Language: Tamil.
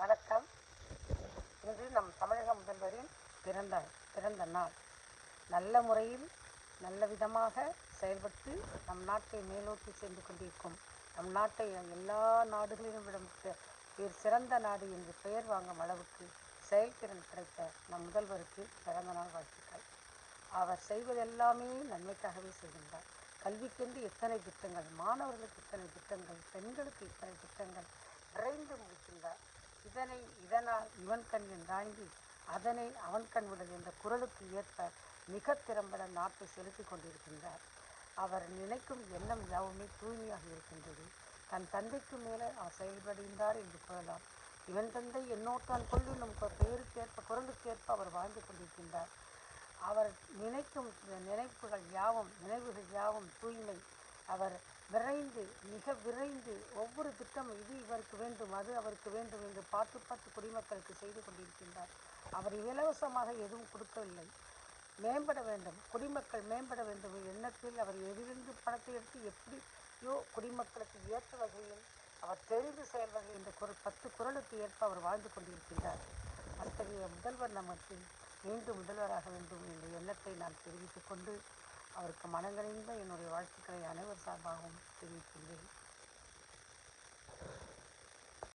வணக்கம். இன்று நம் தமிழக முதல்வரின் பிறந்த நாள். நல்ல முறையில் நல்ல விதமாக செயல்பட்டு நம் நாட்டை மேலோக்கி சென்று கொண்டிருக்கும், நம் நாட்டை எல்லா நாடுகளிலும் விட சிறந்த நாடு என்று பெயர் வாங்கும் அளவுக்கு செயல்திறன் கிடைத்த நம் முதல்வருக்கு பிறந்த நாள் வாழ்த்துக்கள். அவர் செய்வதெல்லாமே நன்மைக்காகவே செய்கின்றார். கல்விக்கென்று எத்தனை திட்டங்கள், மாணவர்களுக்கு இத்தனை திட்டங்கள், பெண்களுக்கு இத்தனை திட்டங்கள் விரைந்து முடிக்கின்றார். இதனால் இவன் கண் என்றாங்கி அதனை அவன் கண் விடல் என்ற குரலுக்கு ஏற்ப மிக திறம்பட நாட்டை செலுத்தி கொண்டிருக்கின்றார். அவர் நினைக்கும் எண்ணம் யாவுமே தூய்மையாக இருக்கின்றது. தன் தந்தைக்கு மேலே அவர் செயல்படுகின்றார் என்று கூறலாம். இவன் தந்தை என்னோட்டான் கொள்ளும் பெயருக்கேற்ப குரலுக்கேற்ப அவர் வாழ்ந்து கொண்டிருக்கின்றார். அவர் நினைக்கும் நினைவுகள் யாவும் தூய்மை. அவர் மிக விரைந்து ஒவ்வொரு திட்டமும் இது இவருக்கு வேண்டும், அது அவருக்கு வேண்டும் என்று பார்த்து குடிமக்களுக்கு செய்து கொண்டிருக்கின்றார். அவர் இலவசமாக எதுவும் கொடுக்கவில்லை. மேம்பட வேண்டும், குடிமக்கள் மேம்பட வேண்டும் எண்ணத்தில் அவர் எதிலிருந்து பணத்தை எடுத்து எப்படியோ குடிமக்களுக்கு ஏற்ற வகையில் அவர் தெரிந்து செயல்வகை என்ற 10 குரலுக்கு ஏற்ப அவர் வாழ்ந்து கொண்டிருக்கின்றார். அத்தகைய முதல்வர் நமக்கு மீண்டும் முதல்வராக வேண்டும் என்ற எண்ணத்தை நான் தெரிவித்துக் கொண்டு அவருக்கு மனங்கனிந்த என்னுடைய வாழ்த்துக்களை அனைவர் சார்பாகவும் தெரிவிக்கின்றேன்.